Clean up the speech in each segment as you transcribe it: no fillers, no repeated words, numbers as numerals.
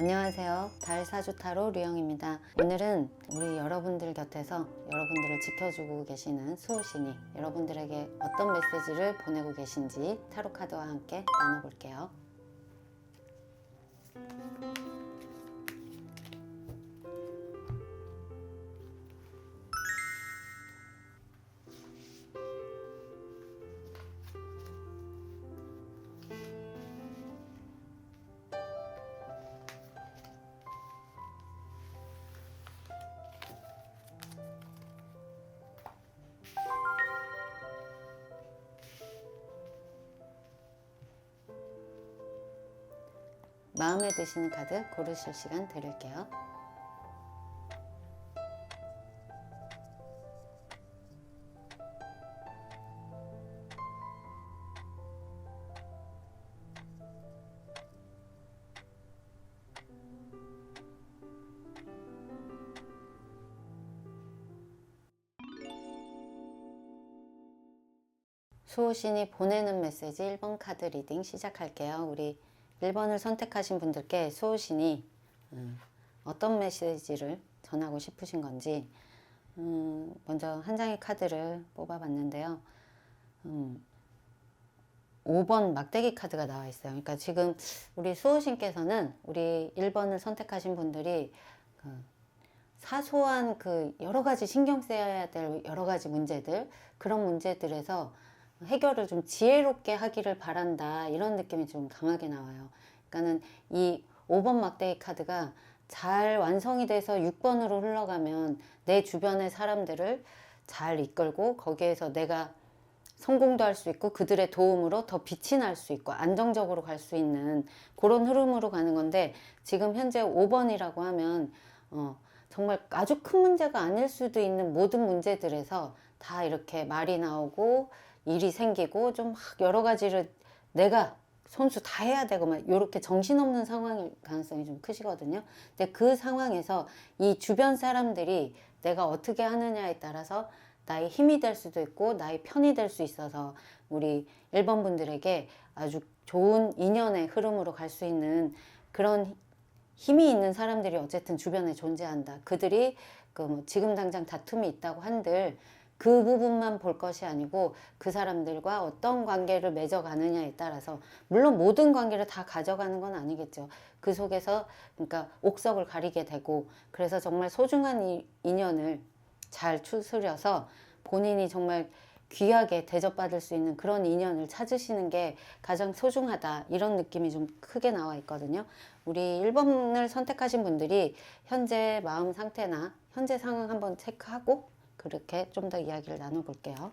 안녕하세요. 달사주타로 류영입니다. 오늘은 우리 여러분들 곁에서 여러분들을 지켜주고 계시는 수호신이 여러분들에게 어떤 메시지를 보내고 계신지 타로카드와 함께 나눠볼게요. 마음에 드시는 카드 고르실 시간 드릴게요. 수호신이 보내는 메시지 1번 카드 리딩 시작할게요. 우리 1번을 선택하신 분들께 수호신이 어떤 메시지를 전하고 싶으신 건지 먼저 한 장의 카드를 뽑아봤는데요. 5번 막대기 카드가 나와 있어요. 그러니까 지금 우리 수호신께서는 우리 1번을 선택하신 분들이 사소한 여러 가지 신경 써야 될 여러 가지 문제들, 그런 문제들에서 해결을 좀 지혜롭게 하기를 바란다, 이런 느낌이 좀 강하게 나와요. 그러니까는 이 5번 막대기 카드가 잘 완성이 돼서 6번으로 흘러가면 내 주변의 사람들을 잘 이끌고 거기에서 내가 성공도 할 수 있고 그들의 도움으로 더 빛이 날 수 있고 안정적으로 갈 수 있는 그런 흐름으로 가는 건데, 지금 현재 5번이라고 하면 정말 아주 큰 문제가 아닐 수도 있는 모든 문제들에서 다 이렇게 말이 나오고 일이 생기고 좀 막 여러 가지를 내가 손수 다 해야 되고 막 이렇게 정신없는 상황일 가능성이 좀 크시거든요. 근데 그 상황에서 이 주변 사람들이 내가 어떻게 하느냐에 따라서 나의 힘이 될 수도 있고 나의 편이 될 수 있어서 우리 1번 분들에게 아주 좋은 인연의 흐름으로 갈 수 있는 그런 힘이 있는 사람들이 어쨌든 주변에 존재한다. 그들이 지금 당장 다툼이 있다고 한들 그 부분만 볼 것이 아니고 그 사람들과 어떤 관계를 맺어가느냐에 따라서, 물론 모든 관계를 다 가져가는 건 아니겠죠. 그 속에서 그러니까 옥석을 가리게 되고, 그래서 정말 소중한 인연을 잘 추스려서 본인이 정말 귀하게 대접받을 수 있는 그런 인연을 찾으시는 게 가장 소중하다, 이런 느낌이 좀 크게 나와 있거든요. 우리 1번을 선택하신 분들이 현재 마음 상태나 현재 상황 한번 체크하고 그렇게 좀 더 이야기를 나눠볼게요.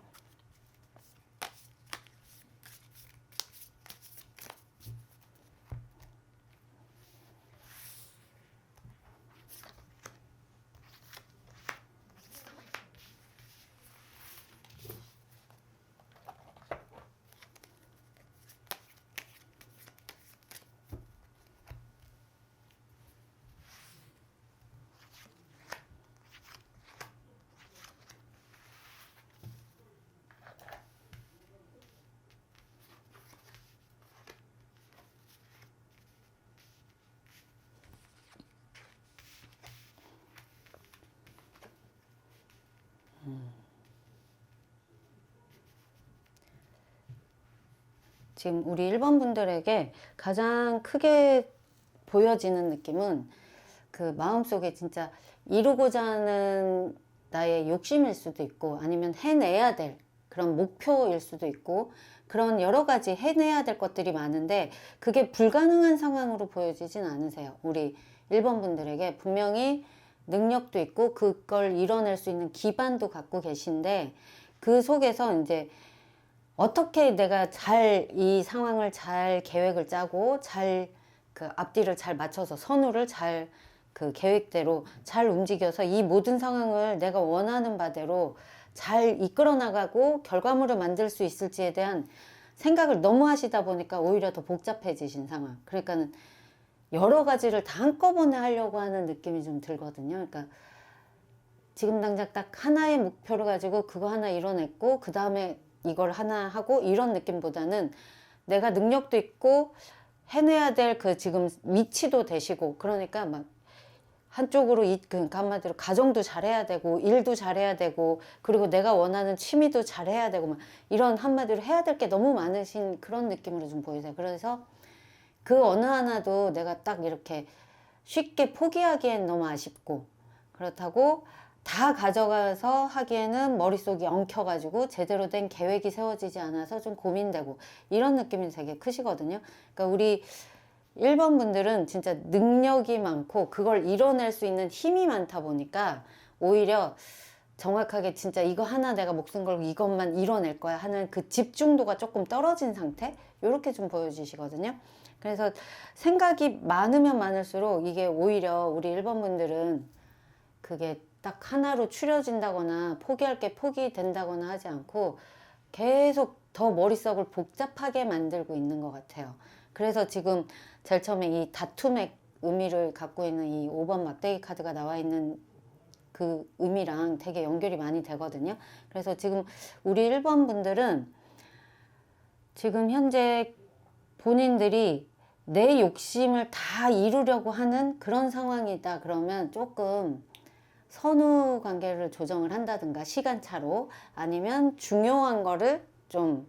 지금 우리 1번 분들에게 가장 크게 보여지는 느낌은 마음속에 진짜 이루고자 하는 나의 욕심일 수도 있고, 아니면 해내야 될 그런 목표일 수도 있고, 그런 여러 가지 해내야 될 것들이 많은데 그게 불가능한 상황으로 보여지진 않으세요. 우리 1번 분들에게 분명히 능력도 있고 그걸 이뤄낼 수 있는 기반도 갖고 계신데, 그 속에서 이제 어떻게 내가 이 상황을 잘 계획을 짜고 잘 앞뒤를 잘 맞춰서 선후를 잘 계획대로 잘 움직여서 이 모든 상황을 내가 원하는 바대로 잘 이끌어 나가고 결과물을 만들 수 있을지에 대한 생각을 너무 하시다 보니까 오히려 더 복잡해지신 상황. 그러니까는 여러 가지를 다 한꺼번에 하려고 하는 느낌이 좀 들거든요. 그러니까 지금 당장 딱 하나의 목표를 가지고 그거 하나 이뤄냈고 그 다음에 이걸 하나 하고, 이런 느낌보다는 내가 능력도 있고 해내야 될 그 지금 위치도 되시고, 그러니까 막 한쪽으로 그러니까 한마디로 가정도 잘해야 되고 일도 잘해야 되고 그리고 내가 원하는 취미도 잘해야 되고 막 이런 한마디로 해야 될 게 너무 많으신 그런 느낌으로 좀 보이세요. 그래서 그 어느 하나도 내가 딱 이렇게 쉽게 포기하기엔 너무 아쉽고, 그렇다고 다 가져가서 하기에는 머릿속이 엉켜가지고 제대로 된 계획이 세워지지 않아서 좀 고민되고 이런 느낌이 되게 크시거든요. 그러니까 우리 1번 분들은 진짜 능력이 많고 그걸 이뤄낼 수 있는 힘이 많다 보니까 오히려 정확하게 진짜 이거 하나 내가 목숨 걸고 이것만 이뤄낼 거야 하는 그 집중도가 조금 떨어진 상태, 이렇게 좀 보여지시거든요. 그래서 생각이 많으면 많을수록 이게 오히려 우리 1번 분들은 그게 딱 하나로 추려진다거나 포기할 게 포기된다거나 하지 않고 계속 더 머릿속을 복잡하게 만들고 있는 것 같아요. 그래서 지금 제일 처음에 이 다툼의 의미를 갖고 있는 이 5번 막대기 카드가 나와 있는 그 의미랑 되게 연결이 많이 되거든요. 그래서 지금 우리 1번 분들은 지금 현재 본인들이 내 욕심을 다 이루려고 하는 그런 상황이다 그러면 조금 선후 관계를 조정을 한다든가 시간차로, 아니면 중요한 거를 좀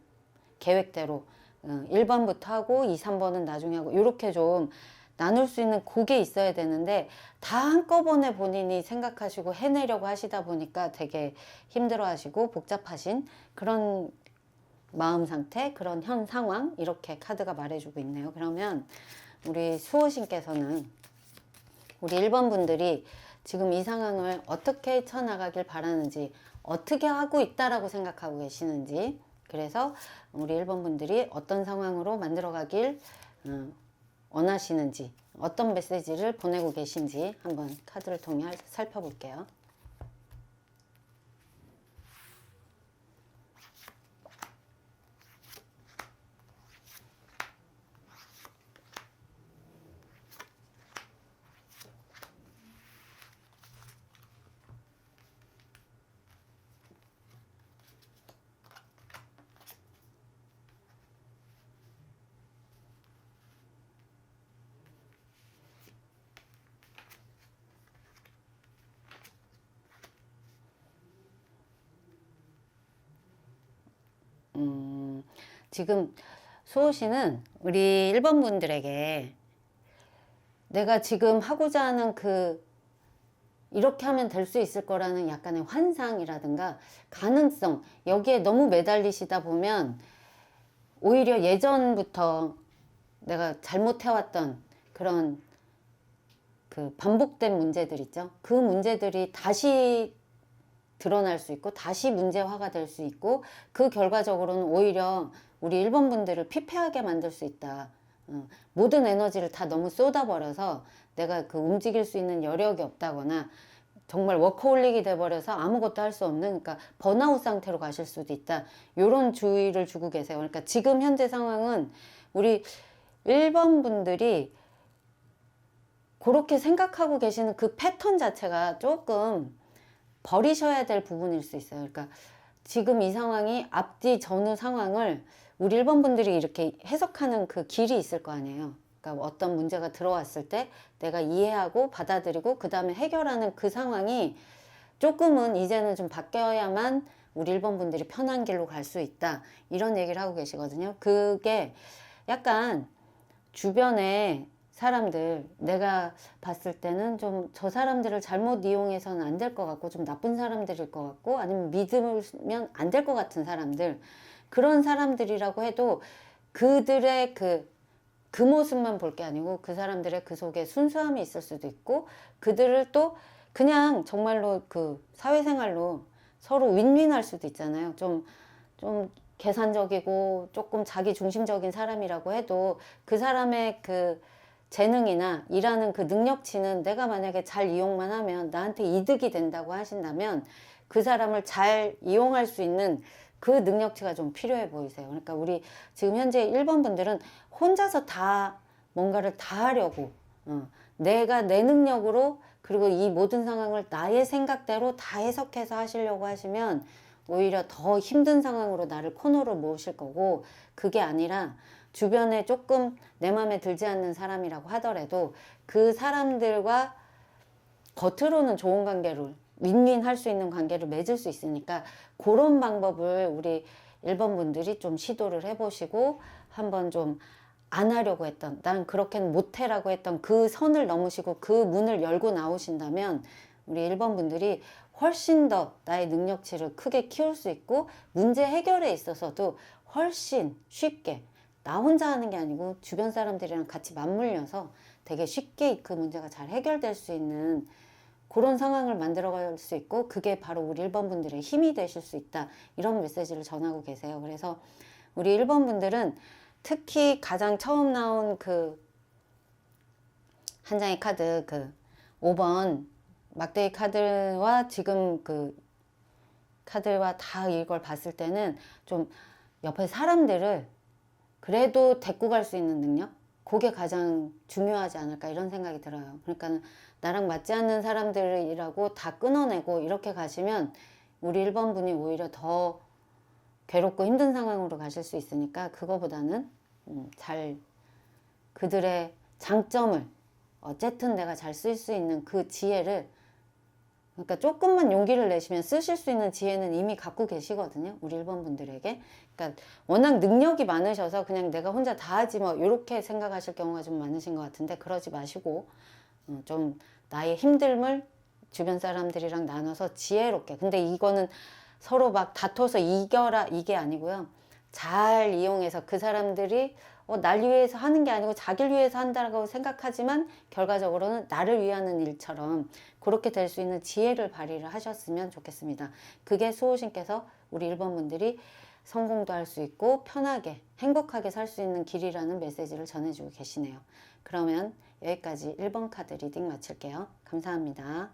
계획대로 1번부터 하고 2, 3번은 나중에 하고 이렇게 좀 나눌 수 있는 그게 있어야 되는데 다 한꺼번에 본인이 생각하시고 해내려고 하시다 보니까 되게 힘들어 하시고 복잡하신 그런 마음 상태, 그런 현 상황, 이렇게 카드가 말해주고 있네요. 그러면 우리 수호신께서는 우리 1번 분들이 지금 이 상황을 어떻게 쳐나가길 바라는지, 어떻게 하고 있다라고 생각하고 계시는지, 그래서 우리 1번 분들이 어떤 상황으로 만들어가길 원하시는지, 어떤 메시지를 보내고 계신지 한번 카드를 통해 살펴볼게요. 지금 수호씨는 우리 1번 분들에게 내가 지금 하고자 하는 그 이렇게 하면 될 수 있을 거라는 약간의 환상이라든가 가능성, 여기에 너무 매달리시다 보면 오히려 예전부터 내가 잘못해왔던 그런 그 반복된 문제들 있죠. 그 문제들이 다시 드러날 수 있고 다시 문제화가 될 수 있고, 그 결과적으로는 오히려 우리 1번 분들을 피폐하게 만들 수 있다. 모든 에너지를 다 너무 쏟아버려서 내가 그 움직일 수 있는 여력이 없다거나 정말 워커홀릭이 돼버려서 아무것도 할 수 없는, 그러니까 번아웃 상태로 가실 수도 있다. 이런 주의를 주고 계세요. 그러니까 지금 현재 상황은 우리 1번 분들이 그렇게 생각하고 계시는 그 패턴 자체가 조금 버리셔야 될 부분일 수 있어요. 그러니까 지금 이 상황이 앞뒤 전후 상황을 우리 1번 분들이 이렇게 해석하는 그 길이 있을 거 아니에요. 그러니까 어떤 문제가 들어왔을 때 내가 이해하고 받아들이고 그 다음에 해결하는 그 상황이 조금은 이제는 좀 바뀌어야만 우리 1번 분들이 편한 길로 갈 수 있다, 이런 얘기를 하고 계시거든요. 그게 약간 주변에 사람들, 내가 봤을 때는 좀 저 사람들을 잘못 이용해서는 안 될 것 같고 좀 나쁜 사람들일 것 같고 아니면 믿으면 안 될 것 같은 사람들, 그런 사람들이라고 해도 그들의 그 모습만 볼 게 아니고 그 사람들의 그 속에 순수함이 있을 수도 있고, 그들을 또 그냥 정말로 그 사회생활로 서로 윈윈할 수도 있잖아요. 좀 계산적이고 조금 자기 중심적인 사람이라고 해도 그 사람의 그 재능이나 일하는 그 능력치는 내가 만약에 잘 이용만 하면 나한테 이득이 된다고 하신다면 그 사람을 잘 이용할 수 있는 그 능력치가 좀 필요해 보이세요. 그러니까 우리 지금 현재 1번 분들은 혼자서 다 뭔가를 다 하려고, 내가 내 능력으로, 그리고 이 모든 상황을 나의 생각대로 다 해석해서 하시려고 하시면 오히려 더 힘든 상황으로 나를 코너로 모으실 거고, 그게 아니라 주변에 조금 내 마음에 들지 않는 사람이라고 하더라도 그 사람들과 겉으로는 좋은 관계를 윈윈할 수 있는 관계를 맺을 수 있으니까 그런 방법을 우리 1번 분들이 좀 시도를 해보시고 한번 좀 안 하려고 했던, 난 그렇게는 못해라고 했던 그 선을 넘으시고 그 문을 열고 나오신다면 우리 1번 분들이 훨씬 더 나의 능력치를 크게 키울 수 있고 문제 해결에 있어서도 훨씬 쉽게, 나 혼자 하는 게 아니고 주변 사람들이랑 같이 맞물려서 되게 쉽게 그 문제가 잘 해결될 수 있는 그런 상황을 만들어갈 수 있고, 그게 바로 우리 1번 분들의 힘이 되실 수 있다, 이런 메시지를 전하고 계세요. 그래서 우리 1번 분들은 특히 가장 처음 나온 그 한 장의 카드, 그 5번 막대기 카드와 지금 그 카드와 다 이걸 봤을 때는 좀 옆에 사람들을 그래도 데리고 갈 수 있는 능력? 그게 가장 중요하지 않을까, 이런 생각이 들어요. 그러니까 나랑 맞지 않는 사람들이라고 다 끊어내고 이렇게 가시면 우리 1번 분이 오히려 더 괴롭고 힘든 상황으로 가실 수 있으니까, 그거보다는 잘 그들의 장점을 어쨌든 내가 잘 쓸 수 있는 그 지혜를, 그러니까 조금만 용기를 내시면 쓰실 수 있는 지혜는 이미 갖고 계시거든요, 우리 1번 분들에게. 그러니까 워낙 능력이 많으셔서 그냥 내가 혼자 다 하지 뭐 이렇게 생각하실 경우가 좀 많으신 것 같은데, 그러지 마시고 좀 나의 힘듦을 주변 사람들이랑 나눠서 지혜롭게, 근데 이거는 서로 막 다퉈서 이겨라 이게 아니고요, 잘 이용해서 그 사람들이 날 위해서 하는 게 아니고 자기를 위해서 한다고 생각하지만 결과적으로는 나를 위하는 일처럼 그렇게 될 수 있는 지혜를 발휘를 하셨으면 좋겠습니다. 그게 수호신께서 우리 1번 분들이 성공도 할 수 있고 편하게 행복하게 살 수 있는 길이라는 메시지를 전해주고 계시네요. 그러면 여기까지 1번 카드 리딩 마칠게요. 감사합니다.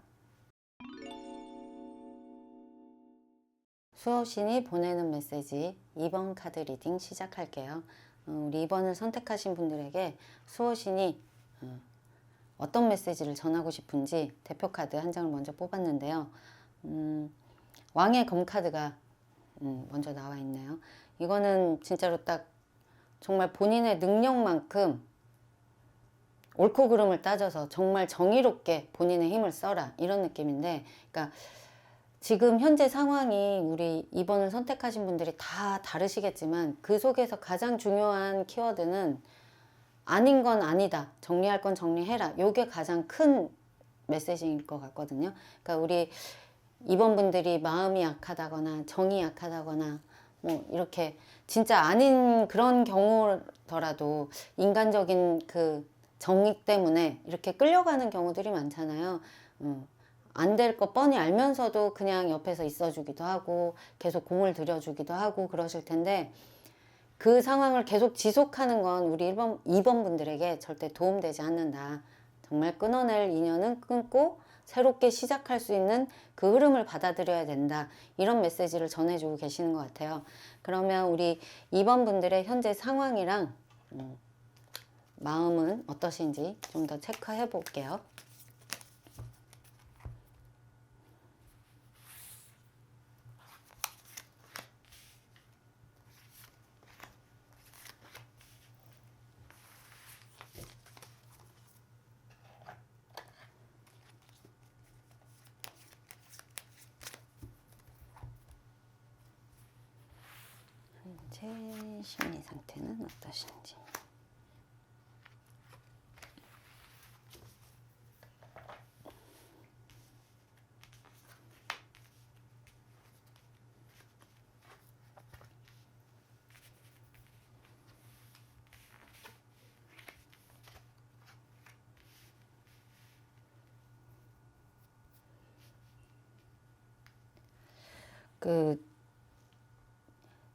수호신이 보내는 메시지 2번 카드 리딩 시작할게요. 우리 2번을 선택하신 분들에게 수호신이 어떤 메시지를 전하고 싶은지 대표 카드 한 장을 먼저 뽑았는데요. 왕의 검 카드가 먼저 나와 있네요. 이거는 진짜로 딱 정말 본인의 능력만큼 옳고 그름을 따져서 정말 정의롭게 본인의 힘을 써라, 이런 느낌인데, 그러니까 지금 현재 상황이 우리 2번을 선택하신 분들이 다 다르시겠지만 그 속에서 가장 중요한 키워드는 아닌 건 아니다, 정리할 건 정리해라, 요게 가장 큰 메시지일 것 같거든요. 그러니까 우리 2번 분들이 마음이 약하다거나 정이 약하다거나 뭐 이렇게 진짜 아닌 그런 경우더라도 인간적인 그 정의 때문에 이렇게 끌려가는 경우들이 많잖아요. 안 될 거 뻔히 알면서도 그냥 옆에서 있어주기도 하고 계속 공을 들여주기도 하고 그러실 텐데, 그 상황을 계속 지속하는 건 우리 2번 분들에게 절대 도움되지 않는다. 정말 끊어낼 인연은 끊고 새롭게 시작할 수 있는 그 흐름을 받아들여야 된다, 이런 메시지를 전해주고 계시는 것 같아요. 그러면 우리 2번 분들의 현재 상황이랑 마음은 어떠신지 좀 더 체크해 볼게요. 제 심리 상태는 어떠신지.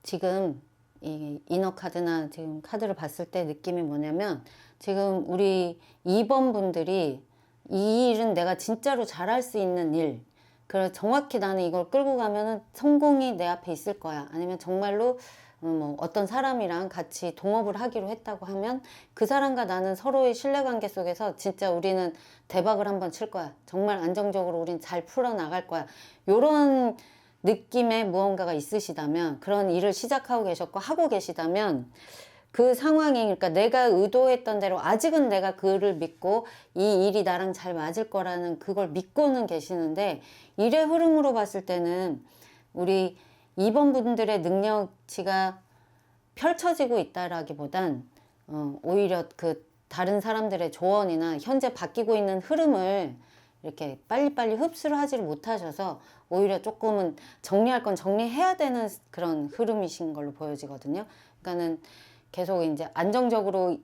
지금 이 이너 카드나 지금 카드를 봤을 때 느낌이 뭐냐면, 지금 우리 2번 분들이 이 일은 내가 진짜로 잘할 수 있는 일, 그래 정확히 나는 이걸 끌고 가면은 성공이 내 앞에 있을 거야, 아니면 정말로 뭐 어떤 사람이랑 같이 동업을 하기로 했다고 하면 그 사람과 나는 서로의 신뢰관계 속에서 진짜 우리는 대박을 한번 칠 거야, 정말 안정적으로 우린 잘 풀어나갈 거야, 요런 느낌의 무언가가 있으시다면, 그런 일을 시작하고 계셨고 하고 계시다면 그 상황이, 그러니까 내가 의도했던 대로 아직은 내가 그를 믿고 이 일이 나랑 잘 맞을 거라는 그걸 믿고는 계시는데, 일의 흐름으로 봤을 때는 우리 2번 분들의 능력치가 펼쳐지고 있다라기보단 오히려 그 다른 사람들의 조언이나 현재 바뀌고 있는 흐름을 이렇게 빨리빨리 흡수를 하지를 못하셔서 오히려 조금은 정리할 건 정리해야 되는 그런 흐름이신 걸로 보여지거든요. 그러니까는 계속 이제 안정적으로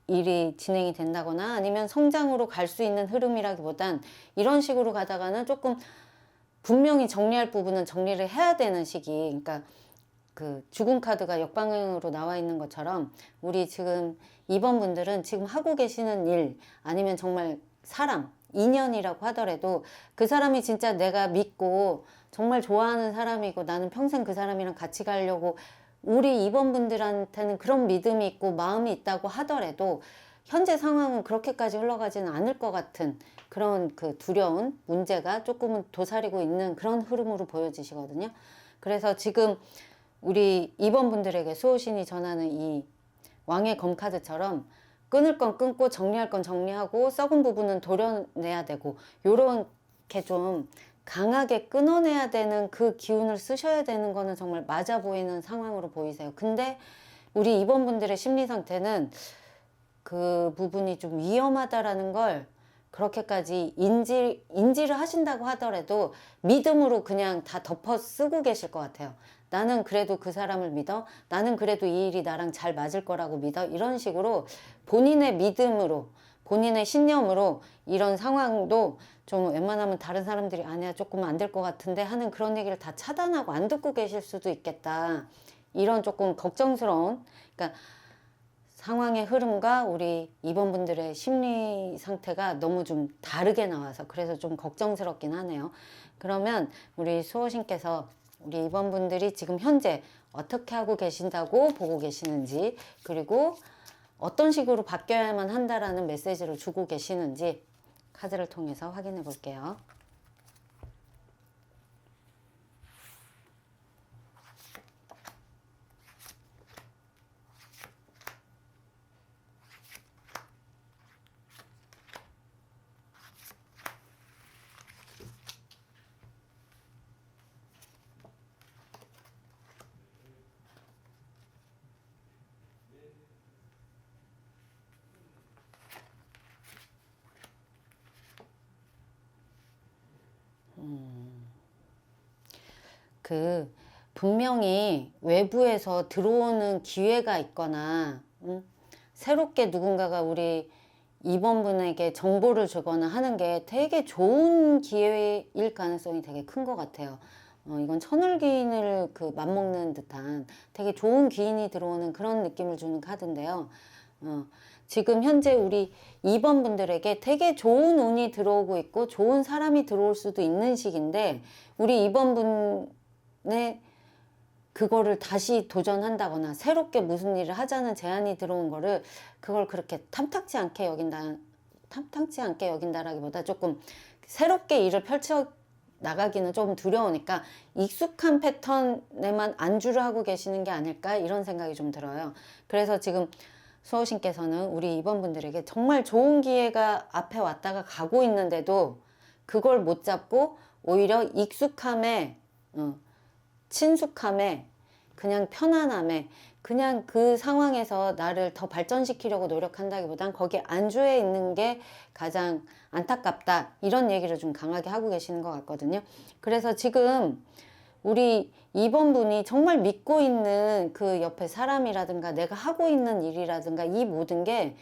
일이 진행이 된다거나 아니면 성장으로 갈 수 있는 흐름이라기보단 이런 식으로 가다가는 조금 분명히 정리할 부분은 정리를 해야 되는 시기. 그러니까 그 죽은 카드가 역방향으로 나와 있는 것처럼 우리 지금 2번 분들은 지금 하고 계시는 일 아니면 정말 사람, 인연이라고 하더라도 그 사람이 진짜 내가 믿고 정말 좋아하는 사람이고 나는 평생 그 사람이랑 같이 가려고 우리 2번 분들한테는 그런 믿음이 있고 마음이 있다고 하더라도 현재 상황은 그렇게까지 흘러가지는 않을 것 같은 그런 그 두려운 문제가 조금은 도사리고 있는 그런 흐름으로 보여지시거든요. 그래서 지금 우리 2번 분들에게 수호신이 전하는 이 왕의 검카드처럼 끊을 건 끊고 정리할 건 정리하고 썩은 부분은 도려내야 되고 요렇게 좀 강하게 끊어내야 되는 그 기운을 쓰셔야 되는 거는 정말 맞아 보이는 상황으로 보이세요. 근데 우리 2번 분들의 심리 상태는 그 부분이 좀 위험하다라는 걸 그렇게까지 인지를 하신다고 하더라도 믿음으로 그냥 다 덮어 쓰고 계실 것 같아요. 나는 그래도 그 사람을 믿어. 나는 그래도 이 일이 나랑 잘 맞을 거라고 믿어. 이런 식으로 본인의 믿음으로, 본인의 신념으로 이런 상황도 좀 웬만하면 다른 사람들이 아니야 조금 안 될 것 같은데 하는 그런 얘기를 다 차단하고 안 듣고 계실 수도 있겠다. 이런 조금 걱정스러운, 그러니까 상황의 흐름과 우리 2번 분들의 심리 상태가 너무 좀 다르게 나와서 그래서 좀 걱정스럽긴 하네요. 그러면 우리 수호신께서 우리 2번 분들이 지금 현재 어떻게 하고 계신다고 보고 계시는지, 그리고 어떤 식으로 바뀌어야만 한다라는 메시지를 주고 계시는지 카드를 통해서 확인해 볼게요. 그 분명히 외부에서 들어오는 기회가 있거나 새롭게 누군가가 우리 2번 분에게 정보를 주거나 하는 게 되게 좋은 기회일 가능성이 되게 큰 것 같아요. 이건 천을기인을 그 맞먹는 듯한 되게 좋은 기인이 들어오는 그런 느낌을 주는 카드인데요. 지금 현재 우리 2번 분들에게 되게 좋은 운이 들어오고 있고 좋은 사람이 들어올 수도 있는 시기인데, 우리 2번 분의 그거를 다시 도전한다거나 새롭게 무슨 일을 하자는 제안이 들어온 거를 그걸 그렇게 탐탁지 않게 여긴다라기보다 조금 새롭게 일을 펼쳐 나가기는 조금 두려우니까 익숙한 패턴에만 안주를 하고 계시는 게 아닐까 이런 생각이 좀 들어요. 그래서 지금 수호신께서는 우리 2번 분들에게 정말 좋은 기회가 앞에 왔다가 가고 있는데도 그걸 못 잡고 오히려 익숙함에 친숙함에 그냥 편안함에 그냥 그 상황에서 나를 더 발전시키려고 노력한다기보단 거기에 안주해 있는 게 가장 안타깝다, 이런 얘기를 좀 강하게 하고 계시는 것 같거든요. 그래서 지금 우리 2번 분이 정말 믿고 있는 그 옆에 사람이라든가 내가 하고 있는 일이라든가 이 모든 게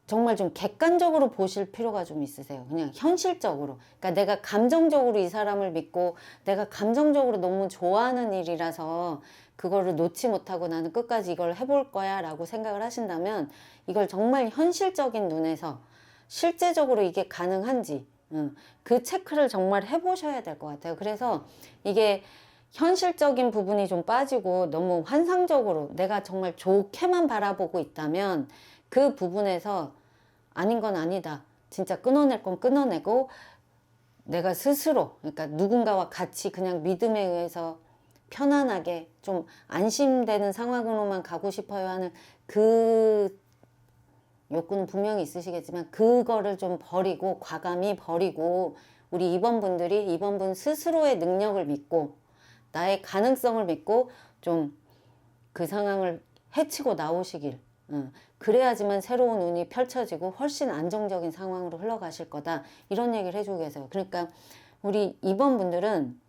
정말 좀 객관적으로 보실 필요가 좀 있으세요. 그냥 현실적으로. 그러니까 내가 감정적으로 이 사람을 믿고 내가 감정적으로 너무 좋아하는 일이라서 그거를 놓지 못하고 나는 끝까지 이걸 해볼 거야 라고 생각을 하신다면, 이걸 정말 현실적인 눈에서 실제적으로 이게 가능한지 그 체크를 정말 해보셔야 될 것 같아요. 그래서 이게 현실적인 부분이 좀 빠지고 너무 환상적으로 내가 정말 좋게만 바라보고 있다면 그 부분에서 아닌 건 아니다, 진짜 끊어낼 건 끊어내고 내가 스스로, 그러니까 누군가와 같이 그냥 믿음에 의해서 편안하게 좀 안심되는 상황으로만 가고 싶어요 하는 그 욕구는 분명히 있으시겠지만 그거를 좀 버리고 과감히 버리고 우리 2번 분들이 2번 분 스스로의 능력을 믿고 나의 가능성을 믿고 좀 그 상황을 헤치고 나오시길. 그래야지만 새로운 운이 펼쳐지고 훨씬 안정적인 상황으로 흘러가실 거다. 이런 얘기를 해주고 계세요. 그러니까 우리 2번 분들은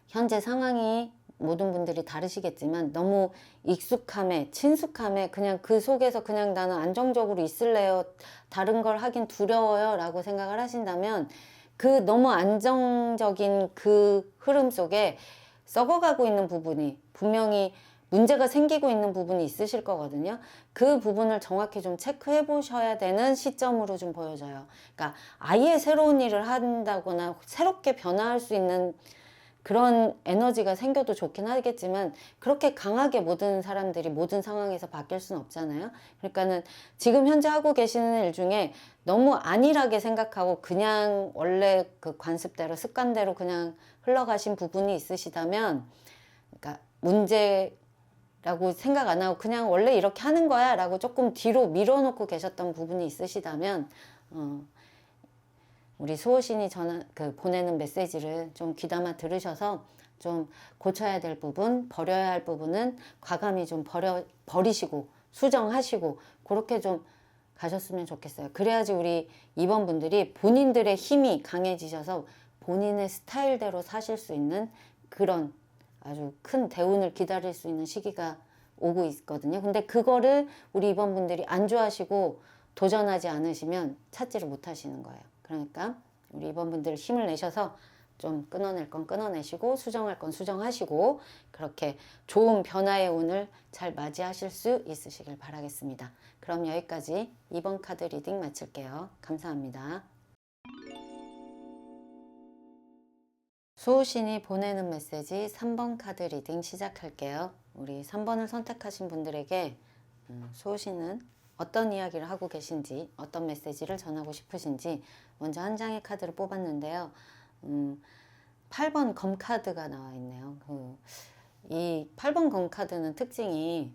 현재 상황이 모든 분들이 다르시겠지만 너무 익숙함에 친숙함에 그냥 그 속에서 그냥 나는 안정적으로 있을래요. 다른 걸 하긴 두려워요 라고 생각을 하신다면 그 너무 안정적인 그 흐름 속에 썩어가고 있는 부분이 분명히 문제가 생기고 있는 부분이 있으실 거거든요. 그 부분을 정확히 좀 체크해 보셔야 되는 시점으로 좀 보여져요. 그러니까 아예 새로운 일을 한다거나 새롭게 변화할 수 있는 그런 에너지가 생겨도 좋긴 하겠지만 그렇게 강하게 모든 사람들이 모든 상황에서 바뀔 수는 없잖아요. 그러니까는 지금 현재 하고 계시는 일 중에 너무 안일하게 생각하고 그냥 원래 그 관습대로 습관대로 그냥 흘러가신 부분이 있으시다면 그러니까 문제라고 생각 안 하고 그냥 원래 이렇게 하는 거야 라고 조금 뒤로 밀어놓고 계셨던 부분이 있으시다면 우리 수호신이 보내는 메시지를 좀 귀담아 들으셔서 좀 고쳐야 될 부분, 버려야 할 부분은 과감히 좀 버리시고 수정하시고 그렇게 좀 가셨으면 좋겠어요. 그래야지 우리 2번 분들이 본인들의 힘이 강해지셔서 본인의 스타일대로 사실 수 있는 그런 아주 큰 대운을 기다릴 수 있는 시기가 오고 있거든요. 근데 그거를 우리 2번 분들이 안 좋아하시고 도전하지 않으시면 찾지를 못하시는 거예요. 그러니까 우리 2번 분들 힘을 내셔서 좀 끊어낼 건 끊어내시고 수정할 건 수정하시고 그렇게 좋은 변화의 운을 잘 맞이하실 수 있으시길 바라겠습니다. 그럼 여기까지 2번 카드 리딩 마칠게요. 감사합니다. 수호신이 보내는 메시지 3번 카드 리딩 시작할게요. 우리 3번을 선택하신 분들에게 수호신은 어떤 이야기를 하고 계신지 어떤 메시지를 전하고 싶으신지 먼저 한 장의 카드를 뽑았는데요. 8번 검 카드가 나와 있네요. 이 8번 검 카드는 특징이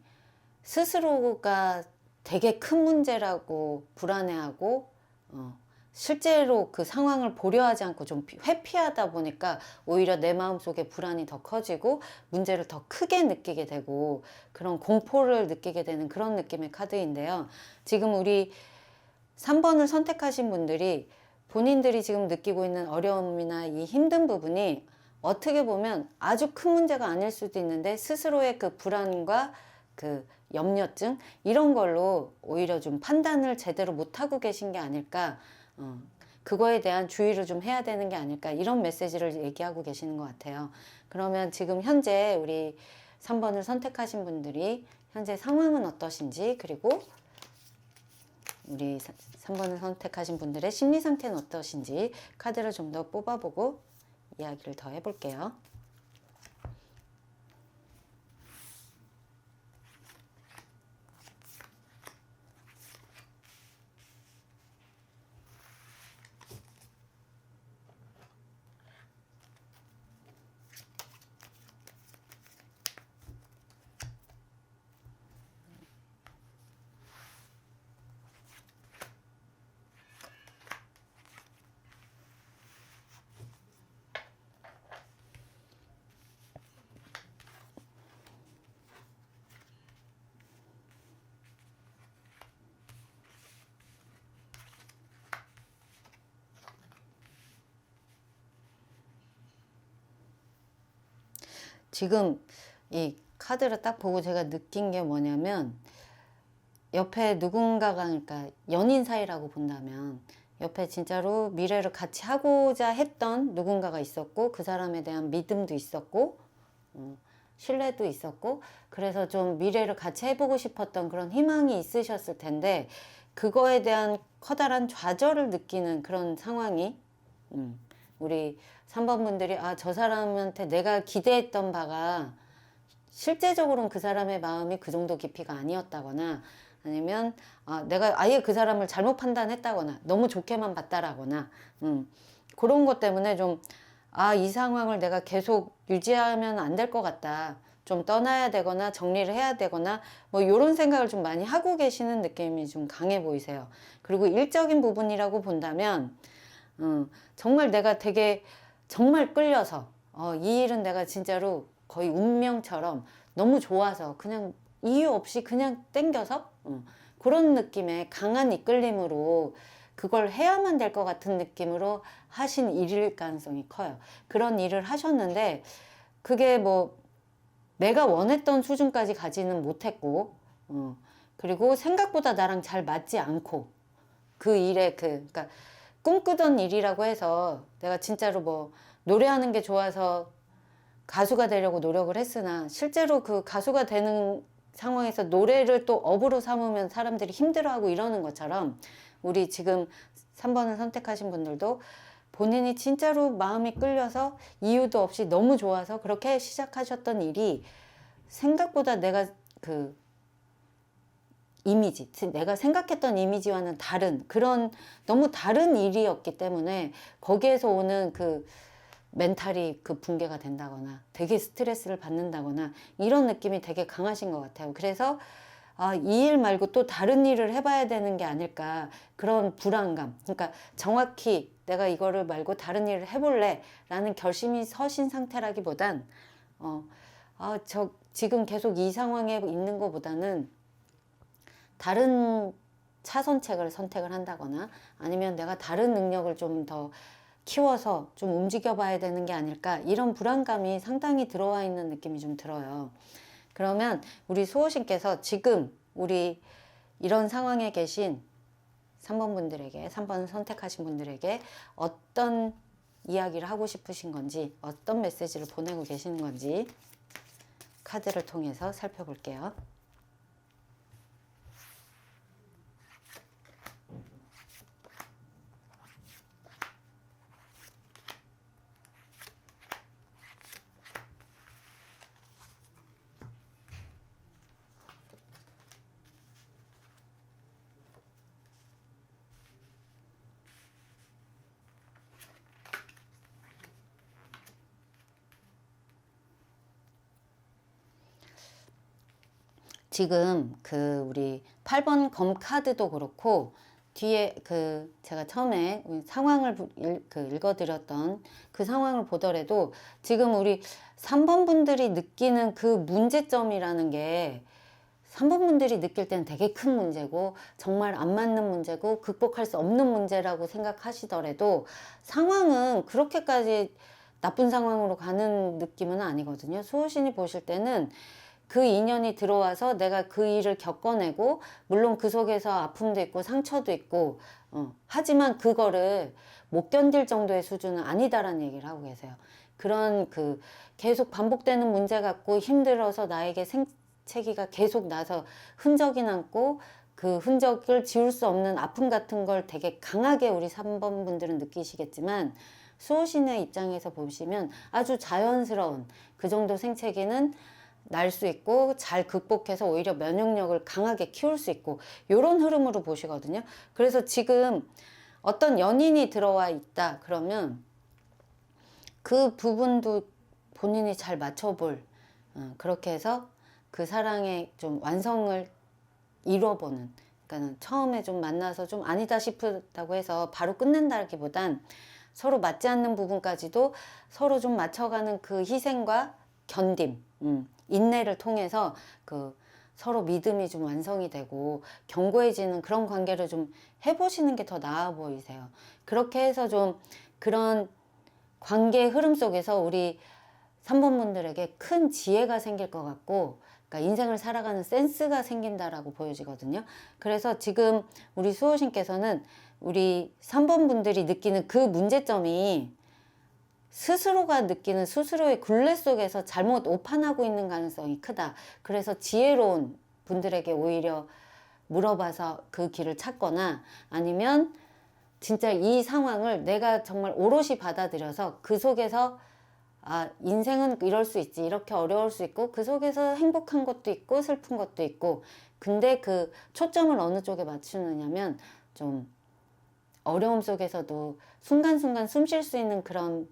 스스로가 되게 큰 문제라고 불안해하고 실제로 그 상황을 보려 하지 않고 좀 회피하다 보니까 오히려 내 마음속에 불안이 더 커지고 문제를 더 크게 느끼게 되고 그런 공포를 느끼게 되는 그런 느낌의 카드인데요. 지금 우리 3번을 선택하신 분들이 본인들이 지금 느끼고 있는 어려움이나 이 힘든 부분이 어떻게 보면 아주 큰 문제가 아닐 수도 있는데 스스로의 그 불안과 그 염려증 이런 걸로 오히려 좀 판단을 제대로 못하고 계신 게 아닐까, 그거에 대한 주의를 좀 해야 되는 게 아닐까 이런 메시지를 얘기하고 계시는 것 같아요. 그러면 지금 현재 우리 3번을 선택하신 분들이 현재 상황은 어떠신지 그리고 우리 3번을 선택하신 분들의 심리 상태는 어떠신지 카드를 좀 더 뽑아보고 이야기를 더 해볼게요. 지금 이 카드를 딱 보고 제가 느낀 게 뭐냐면 옆에 누군가가 그러니까 연인 사이라고 본다면 옆에 진짜로 미래를 같이 하고자 했던 누군가가 있었고 그 사람에 대한 믿음도 있었고 신뢰도 있었고 그래서 좀 미래를 같이 해보고 싶었던 그런 희망이 있으셨을 텐데 그거에 대한 커다란 좌절을 느끼는 그런 상황이 우리 3번 분들이 저 사람한테 내가 기대했던 바가 실제적으로는 그 사람의 마음이 그 정도 깊이가 아니었다거나 아니면 내가 아예 그 사람을 잘못 판단했다거나 너무 좋게만 봤다라거나 그런 것 때문에 좀 아, 이 상황을 내가 계속 유지하면 안 될 것 같다. 좀 떠나야 되거나 정리를 해야 되거나 뭐 이런 생각을 좀 많이 하고 계시는 느낌이 좀 강해 보이세요. 그리고 일적인 부분이라고 본다면 정말 내가 되게 정말 끌려서 이 일은 내가 진짜로 거의 운명처럼 너무 좋아서 그냥 이유 없이 그냥 땡겨서 그런 느낌의 강한 이끌림으로 그걸 해야만 될 것 같은 느낌으로 하신 일일 가능성이 커요. 그런 일을 하셨는데 그게 뭐 내가 원했던 수준까지 가지는 못했고 그리고 생각보다 나랑 잘 맞지 않고 그 일에 그러니까 꿈꾸던 일이라고 해서 내가 진짜로 뭐 노래하는 게 좋아서 가수가 되려고 노력을 했으나 실제로 그 가수가 되는 상황에서 노래를 또 업으로 삼으면 사람들이 힘들어하고 이러는 것처럼 우리 지금 3번을 선택하신 분들도 본인이 진짜로 마음이 끌려서 이유도 없이 너무 좋아서 그렇게 시작하셨던 일이 생각보다 내가 그 이미지, 내가 생각했던 이미지와는 다른 그런 너무 다른 일이었기 때문에 거기에서 오는 그 멘탈이 그 붕괴가 된다거나 되게 스트레스를 받는다거나 이런 느낌이 되게 강하신 것 같아요. 그래서 이 일 말고 또 다른 일을 해봐야 되는 게 아닐까 그런 불안감. 그러니까 정확히 내가 이거를 말고 다른 일을 해볼래 라는 결심이 서신 상태라기보단 저 지금 계속 이 상황에 있는 것보다는 다른 차선책을 선택을 한다거나 아니면 내가 다른 능력을 좀 더 키워서 좀 움직여 봐야 되는 게 아닐까 이런 불안감이 상당히 들어와 있는 느낌이 좀 들어요. 그러면 우리 수호신께서 지금 우리 이런 상황에 계신 3번 분들에게 3번 선택하신 분들에게 어떤 이야기를 하고 싶으신 건지 어떤 메시지를 보내고 계시는 건지 카드를 통해서 살펴볼게요. 지금 그 우리 8번 검 카드도 그렇고 뒤에 그 제가 처음에 상황을 읽어드렸던 그 상황을 보더라도 지금 우리 3번 분들이 느끼는 그 문제점이라는 게 3번 분들이 느낄 때는 되게 큰 문제고 정말 안 맞는 문제고 극복할 수 없는 문제라고 생각하시더라도 상황은 그렇게까지 나쁜 상황으로 가는 느낌은 아니거든요. 수호신이 보실 때는 그 인연이 들어와서 내가 그 일을 겪어내고 물론 그 속에서 아픔도 있고 상처도 있고 하지만 그거를 못 견딜 정도의 수준은 아니다라는 얘기를 하고 계세요. 그런 그 계속 반복되는 문제 갖고 힘들어서 나에게 생채기가 계속 나서 흔적이 남고 그 흔적을 지울 수 없는 아픔 같은 걸 되게 강하게 우리 3번 분들은 느끼시겠지만 수호신의 입장에서 보시면 아주 자연스러운 그 정도 생채기는 날 수 있고 잘 극복해서 오히려 면역력을 강하게 키울 수 있고 이런 흐름으로 보시거든요. 그래서 지금 어떤 연인이 들어와 있다 그러면 그 부분도 본인이 잘 맞춰볼 그렇게 해서 그 사랑의 좀 완성을 이뤄보는 그러니까 처음에 좀 만나서 좀 아니다 싶다고 해서 바로 끝낸다기보단 서로 맞지 않는 부분까지도 서로 좀 맞춰가는 그 희생과 견딤 인내를 통해서 그 서로 믿음이 좀 완성이 되고 견고해지는 그런 관계를 좀 해보시는 게 더 나아 보이세요. 그렇게 해서 좀 그런 관계의 흐름 속에서 우리 3번 분들에게 큰 지혜가 생길 것 같고 그러니까 인생을 살아가는 센스가 생긴다라고 보여지거든요. 그래서 지금 우리 수호신께서는 우리 3번 분들이 느끼는 그 문제점이 스스로가 느끼는 스스로의 굴레 속에서 잘못 오판하고 있는 가능성이 크다. 그래서 지혜로운 분들에게 오히려 물어봐서 그 길을 찾거나 아니면 진짜 이 상황을 내가 정말 오롯이 받아들여서 그 속에서 인생은 이럴 수 있지 이렇게 어려울 수 있고 그 속에서 행복한 것도 있고 슬픈 것도 있고 근데 그 초점을 어느 쪽에 맞추느냐면 좀 어려움 속에서도 순간순간 숨 쉴 수 있는 그런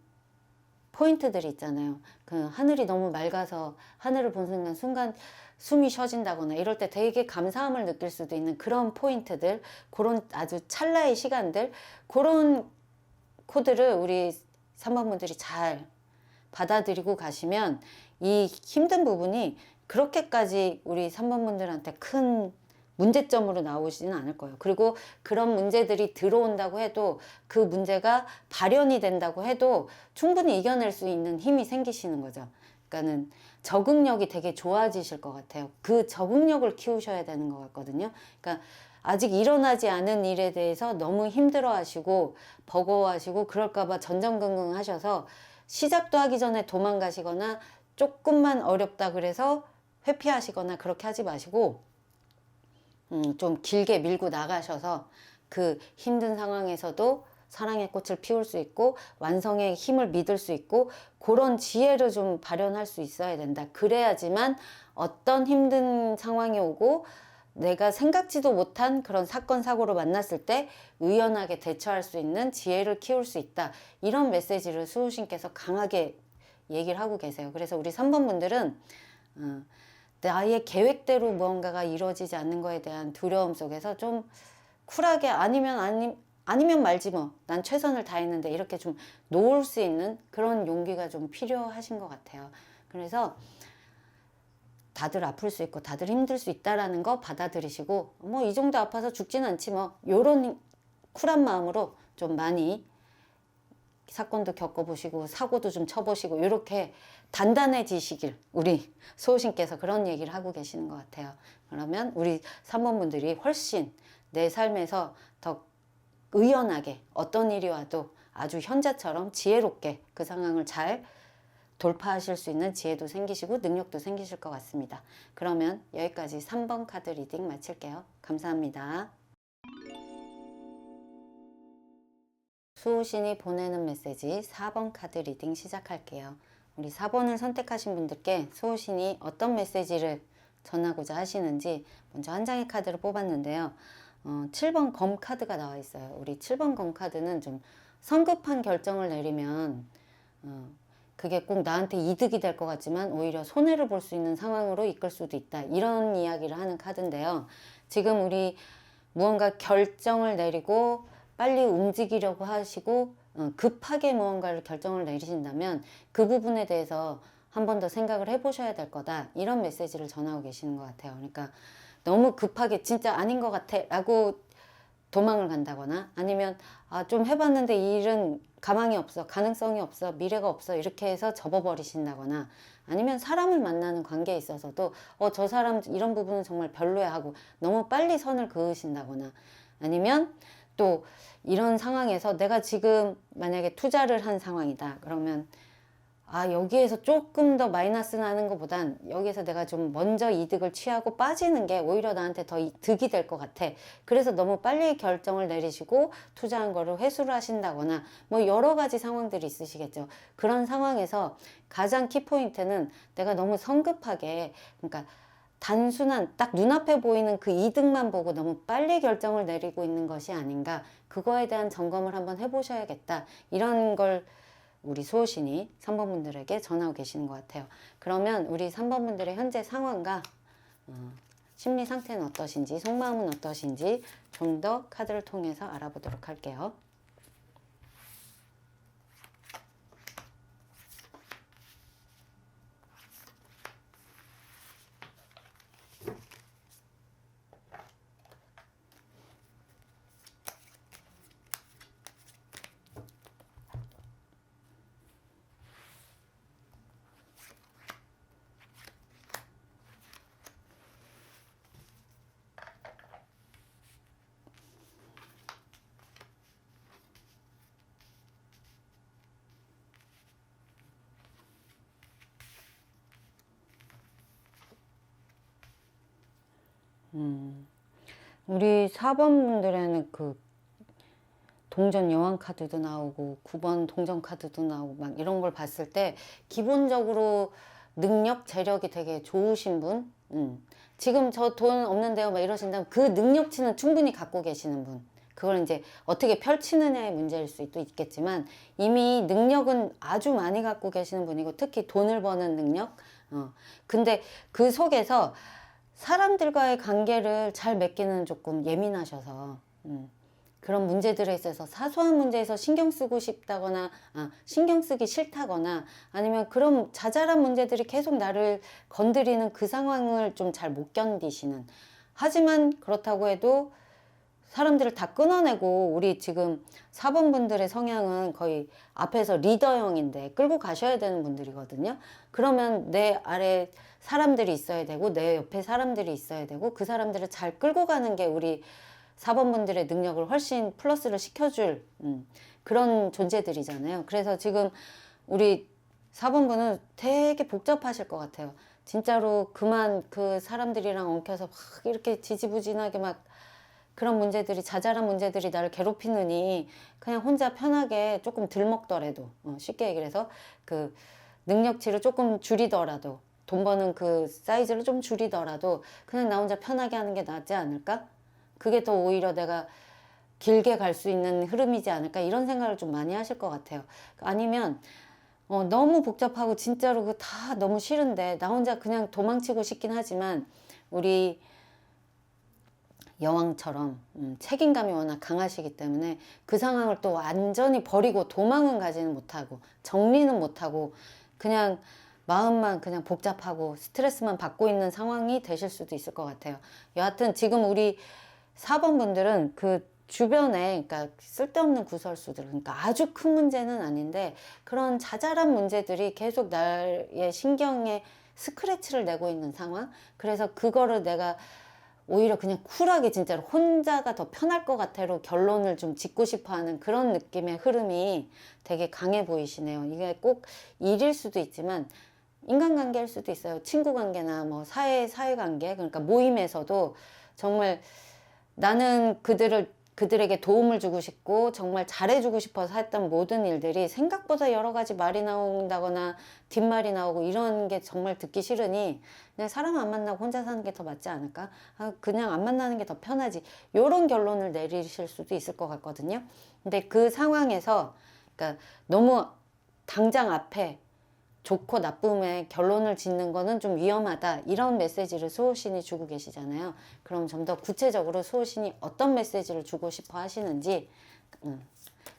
포인트들이 있잖아요. 그 하늘이 너무 맑아서 하늘을 본 순간 숨이 쉬어진다거나 이럴 때 되게 감사함을 느낄 수도 있는 그런 포인트들, 그런 아주 찰나의 시간들, 그런 코드를 우리 3번 분들이 잘 받아들이고 가시면 이 힘든 부분이 그렇게까지 우리 3번 분들한테 큰 문제점으로 나오지는 않을 거예요. 그리고 그런 문제들이 들어온다고 해도 그 문제가 발현이 된다고 해도 충분히 이겨낼 수 있는 힘이 생기시는 거죠. 그러니까는 적응력이 되게 좋아지실 것 같아요. 그 적응력을 키우셔야 되는 것 같거든요. 그러니까 아직 일어나지 않은 일에 대해서 너무 힘들어 하시고 버거워하시고 그럴까봐 전전긍긍 하셔서 시작도 하기 전에 도망가시거나 조금만 어렵다 그래서 회피하시거나 그렇게 하지 마시고 좀 길게 밀고 나가셔서 그 힘든 상황에서도 사랑의 꽃을 피울 수 있고 완성의 힘을 믿을 수 있고 그런 지혜를 좀 발현할 수 있어야 된다. 그래야지만 어떤 힘든 상황이 오고 내가 생각지도 못한 그런 사건 사고를 만났을 때 의연하게 대처할 수 있는 지혜를 키울 수 있다. 이런 메시지를 수호신께서 강하게 얘기를 하고 계세요. 그래서 우리 3번 분들은 나의 계획대로 무언가가 이루어지지 않는 거에 대한 두려움 속에서 좀 쿨하게 아니면 말지 뭐 난 최선을 다했는데 이렇게 좀 놓을 수 있는 그런 용기가 좀 필요하신 것 같아요. 그래서 다들 아플 수 있고 다들 힘들 수 있다라는 거 받아들이시고 뭐 이 정도 아파서 죽진 않지 뭐 요런 쿨한 마음으로 좀 많이 사건도 겪어보시고 사고도 좀 쳐보시고 이렇게 단단해지시길 우리 수호신께서 그런 얘기를 하고 계시는 것 같아요. 그러면 우리 3번 분들이 훨씬 내 삶에서 더 의연하게 어떤 일이 와도 아주 현자처럼 지혜롭게 그 상황을 잘 돌파하실 수 있는 지혜도 생기시고 능력도 생기실 것 같습니다. 그러면 여기까지 3번 카드 리딩 마칠게요. 감사합니다. 수호신이 보내는 메시지 4번 카드 리딩 시작할게요. 우리 4번을 선택하신 분들께 수호신이 어떤 메시지를 전하고자 하시는지 먼저 한 장의 카드를 뽑았는데요. 7번 검 카드가 나와 있어요. 우리 7번 검 카드는 좀 성급한 결정을 내리면 그게 꼭 나한테 이득이 될 것 같지만 오히려 손해를 볼 수 있는 상황으로 이끌 수도 있다. 이런 이야기를 하는 카드인데요. 지금 우리 무언가 결정을 내리고 빨리 움직이려고 하시고 급하게 무언가를 결정을 내리신다면 그 부분에 대해서 한 번 더 생각을 해보셔야 될 거다. 이런 메시지를 전하고 계시는 것 같아요. 그러니까 너무 급하게 진짜 아닌 것 같아 라고 도망을 간다거나 아니면 좀 해봤는데 이 일은 가망이 없어, 가능성이 없어, 미래가 없어 이렇게 해서 접어버리신다거나 아니면 사람을 만나는 관계에 있어서도 저 사람 이런 부분은 정말 별로야 하고 너무 빨리 선을 그으신다거나 아니면 또 이런 상황에서 내가 지금 만약에 투자를 한 상황이다 그러면 여기에서 조금 더 마이너스 나는 것보단 여기에서 내가 좀 먼저 이득을 취하고 빠지는 게 오히려 나한테 더 득이 될 것 같아. 그래서 너무 빨리 결정을 내리시고 투자한 거를 회수를 하신다거나 뭐 여러 가지 상황들이 있으시겠죠. 그런 상황에서 가장 키포인트는 내가 너무 성급하게 그러니까 단순한 딱 눈앞에 보이는 그 이득만 보고 너무 빨리 결정을 내리고 있는 것이 아닌가. 그거에 대한 점검을 한번 해보셔야겠다. 이런 걸 우리 수호신이 3번 분들에게 전하고 계시는 것 같아요. 그러면 우리 3번 분들의 현재 상황과 심리 상태는 어떠신지 속마음은 어떠신지 좀 더 카드를 통해서 알아보도록 할게요. 우리 4번 분들에는 그 동전 여왕 카드도 나오고 9번 동전 카드도 나오고 막 이런 걸 봤을 때 기본적으로 능력, 재력이 되게 좋으신 분 지금 저 돈 없는데요 막 이러신다면 그 능력치는 충분히 갖고 계시는 분 그걸 이제 어떻게 펼치느냐의 문제일 수도 있겠지만 이미 능력은 아주 많이 갖고 계시는 분이고 특히 돈을 버는 능력. 근데 그 속에서 사람들과의 관계를 잘 맺기는 조금 예민하셔서 그런 문제들에 있어서 사소한 문제에서 신경 쓰고 싶다거나 신경 쓰기 싫다거나 아니면 그런 자잘한 문제들이 계속 나를 건드리는 그 상황을 좀 잘 못 견디시는, 하지만 그렇다고 해도 사람들을 다 끊어내고, 우리 지금 4번 분들의 성향은 거의 앞에서 리더형인데 끌고 가셔야 되는 분들이거든요. 그러면 내 아래 사람들이 있어야 되고 내 옆에 사람들이 있어야 되고 그 사람들을 잘 끌고 가는 게 우리 4번 분들의 능력을 훨씬 플러스를 시켜줄 그런 존재들이잖아요. 그래서 지금 우리 4번 분은 되게 복잡하실 것 같아요. 진짜로 그만 그 사람들이랑 엉켜서 막 이렇게 지지부진하게 막 그런 문제들이, 자잘한 문제들이 나를 괴롭히느니 그냥 혼자 편하게 조금 덜 먹더라도, 쉽게 얘기를 해서 그 능력치를 조금 줄이더라도, 돈 버는 그 사이즈를 좀 줄이더라도 그냥 나 혼자 편하게 하는 게 낫지 않을까? 그게 더 오히려 내가 길게 갈 수 있는 흐름이지 않을까? 이런 생각을 좀 많이 하실 것 같아요. 아니면 너무 복잡하고 진짜로 그 다 너무 싫은데 나 혼자 그냥 도망치고 싶긴 하지만 우리 여왕처럼 책임감이 워낙 강하시기 때문에 그 상황을 또 완전히 버리고 도망은 가지는 못하고 정리는 못하고 그냥 마음만 그냥 복잡하고 스트레스만 받고 있는 상황이 되실 수도 있을 것 같아요. 여하튼 지금 우리 4번 분들은 그 주변에, 그러니까 쓸데없는 구설수들, 그러니까 아주 큰 문제는 아닌데 그런 자잘한 문제들이 계속 나의 신경에 스크래치를 내고 있는 상황. 그래서 그거를 내가 오히려 그냥 쿨하게 진짜로 혼자가 더 편할 것 같아로 결론을 좀 짓고 싶어 하는 그런 느낌의 흐름이 되게 강해 보이시네요. 이게 꼭 일일 수도 있지만 인간관계일 수도 있어요. 친구관계나 뭐 사회관계, 그러니까 모임에서도 정말 나는 그들에게 도움을 주고 싶고 정말 잘해주고 싶어서 했던 모든 일들이 생각보다 여러 가지 말이 나온다거나 뒷말이 나오고 이런 게 정말 듣기 싫으니 그냥 사람 안 만나고 혼자 사는 게 더 맞지 않을까? 그냥 안 만나는 게 더 편하지. 이런 결론을 내리실 수도 있을 것 같거든요. 근데 그 상황에서 그러니까 너무 당장 앞에 좋고 나쁨의 결론을 짓는 거는 좀 위험하다, 이런 메시지를 수호신이 주고 계시잖아요. 그럼 좀 더 구체적으로 수호신이 어떤 메시지를 주고 싶어 하시는지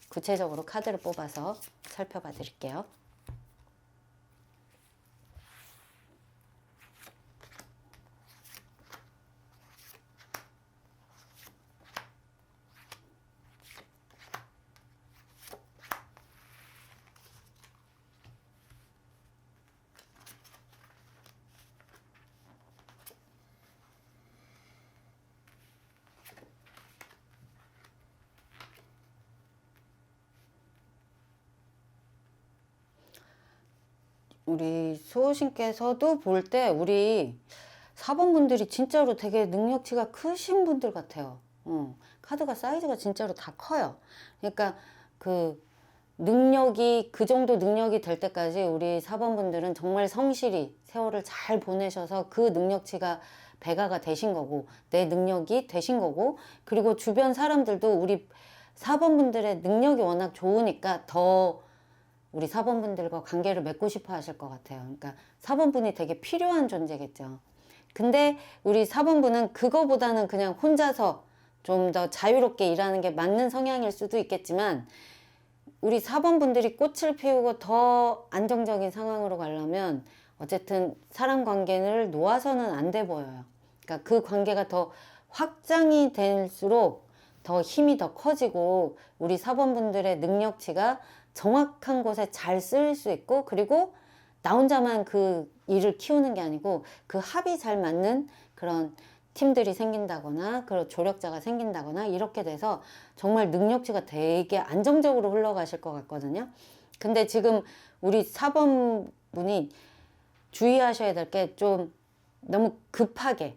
구체적으로 카드를 뽑아서 살펴봐 드릴게요. 우리 수호신께서도 볼 때 우리 4번 분들이 진짜로 되게 능력치가 크신 분들 같아요. 카드가 사이즈가 진짜로 다 커요. 그러니까 그 능력이, 그 정도 능력이 될 때까지 우리 4번 분들은 정말 성실히 세월을 잘 보내셔서 그 능력치가 배가가 되신 거고 내 능력이 되신 거고, 그리고 주변 사람들도 우리 4번 분들의 능력이 워낙 좋으니까 더 우리 4번 분들과 관계를 맺고 싶어 하실 것 같아요. 그러니까 4번 분이 되게 필요한 존재겠죠. 근데 우리 4번 분은 그거보다는 그냥 혼자서 좀 더 자유롭게 일하는 게 맞는 성향일 수도 있겠지만 우리 4번 분들이 꽃을 피우고 더 안정적인 상황으로 가려면 어쨌든 사람 관계를 놓아서는 안 돼 보여요. 그러니까 그 관계가 더 확장이 될수록 더 힘이 더 커지고 우리 4번 분들의 능력치가 정확한 곳에 잘 쓰일 수 있고, 그리고 나 혼자만 그 일을 키우는 게 아니고 그 합이 잘 맞는 그런 팀들이 생긴다거나 그런 조력자가 생긴다거나 이렇게 돼서 정말 능력치가 되게 안정적으로 흘러가실 것 같거든요. 근데 지금 우리 4번 분이 주의하셔야 될 게 좀 너무 급하게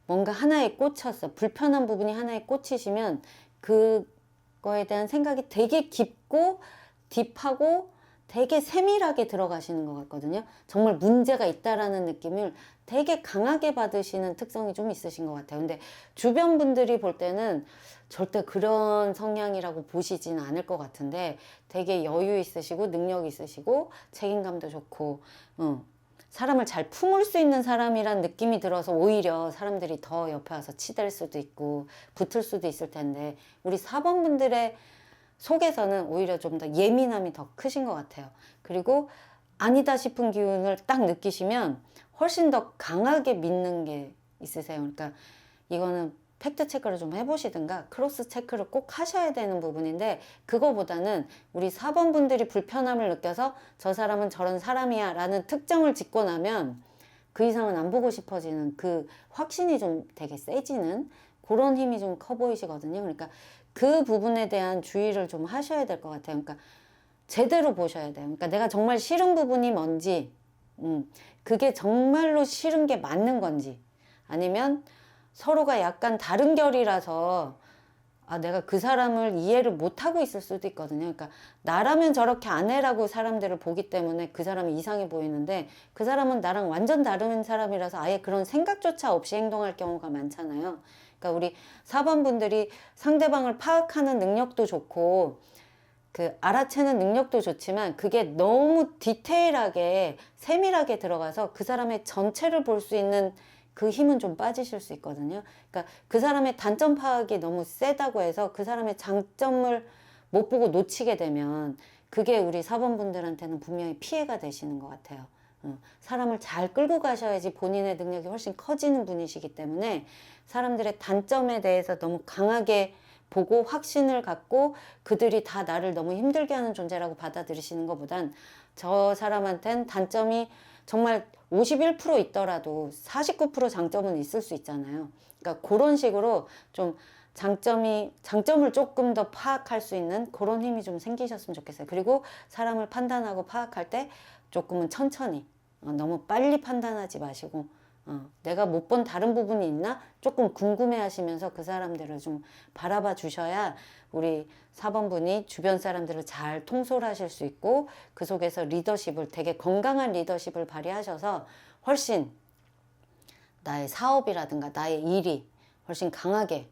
뭔가 하나에 꽂혔어. 불편한 부분이 하나에 꽂히시면 그거에 대한 생각이 되게 깊고 딥하고 되게 세밀하게 들어가시는 것 같거든요. 정말 문제가 있다라는 느낌을 되게 강하게 받으시는 특성이 좀 있으신 것 같아요. 근데 주변 분들이 볼 때는 절대 그런 성향이라고 보시지는 않을 것 같은데 되게 여유 있으시고 능력 있으시고 책임감도 좋고 사람을 잘 품을 수 있는 사람이란 느낌이 들어서 오히려 사람들이 더 옆에 와서 치댈 수도 있고 붙을 수도 있을 텐데 우리 4번 분들의 속에서는 오히려 좀 더 예민함이 더 크신 것 같아요. 그리고 아니다 싶은 기운을 딱 느끼시면 훨씬 더 강하게 믿는 게 있으세요. 그러니까 이거는 팩트 체크를 좀 해보시든가 크로스 체크를 꼭 하셔야 되는 부분인데 그거보다는 우리 4번 분들이 불편함을 느껴서 저 사람은 저런 사람이야 라는 특정을 짓고 나면 그 이상은 안 보고 싶어지는 그 확신이 좀 되게 세지는 그런 힘이 좀 커 보이시거든요. 그러니까 그 부분에 대한 주의를 좀 하셔야 될 것 같아요. 그러니까 제대로 보셔야 돼요. 그러니까 내가 정말 싫은 부분이 뭔지, 그게 정말로 싫은 게 맞는 건지, 아니면 서로가 약간 다른 결이라서 내가 그 사람을 이해를 못하고 있을 수도 있거든요. 그러니까 나라면 저렇게 안 해라고 사람들을 보기 때문에 그 사람이 이상해 보이는데 그 사람은 나랑 완전 다른 사람이라서 아예 그런 생각조차 없이 행동할 경우가 많잖아요. 그러니까 우리 4번 분들이 상대방을 파악하는 능력도 좋고 그 알아채는 능력도 좋지만 그게 너무 디테일하게 세밀하게 들어가서 그 사람의 전체를 볼 수 있는 그 힘은 좀 빠지실 수 있거든요. 그러니까 그 사람의 단점 파악이 너무 세다고 해서 그 사람의 장점을 못 보고 놓치게 되면 그게 우리 4번 분들한테는 분명히 피해가 되시는 것 같아요. 사람을 잘 끌고 가셔야지 본인의 능력이 훨씬 커지는 분이시기 때문에 사람들의 단점에 대해서 너무 강하게 보고 확신을 갖고 그들이 다 나를 너무 힘들게 하는 존재라고 받아들이시는 것보단 저 사람한테는 단점이 정말 51% 있더라도 49% 장점은 있을 수 있잖아요. 그러니까 그런 식으로 좀 장점을 조금 더 파악할 수 있는 그런 힘이 좀 생기셨으면 좋겠어요. 그리고 사람을 판단하고 파악할 때 조금은 천천히, 너무 빨리 판단하지 마시고 내가 못 본 다른 부분이 있나 조금 궁금해 하시면서 그 사람들을 좀 바라봐 주셔야 우리 4번 분이 주변 사람들을 잘 통솔하실 수 있고 그 속에서 리더십을 되게 건강한 리더십을 발휘하셔서 훨씬 나의 사업이라든가 나의 일이 훨씬 강하게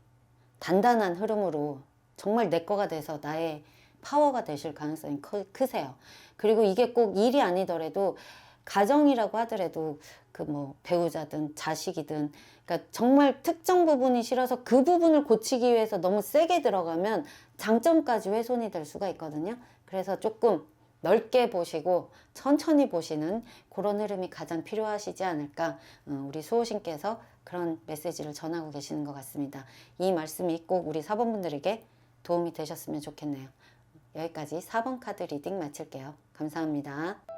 단단한 흐름으로 정말 내 거가 돼서 나의 파워가 되실 가능성이 크세요. 그리고 이게 꼭 일이 아니더라도 가정이라고 하더라도 그 뭐 배우자든 자식이든 그러니까 정말 특정 부분이 싫어서 그 부분을 고치기 위해서 너무 세게 들어가면 장점까지 훼손이 될 수가 있거든요. 그래서 조금 넓게 보시고 천천히 보시는 그런 흐름이 가장 필요하시지 않을까 우리 수호신께서 그런 메시지를 전하고 계시는 것 같습니다. 이 말씀이 꼭 우리 4번 분들에게 도움이 되셨으면 좋겠네요. 여기까지 4번 카드 리딩 마칠게요. 감사합니다.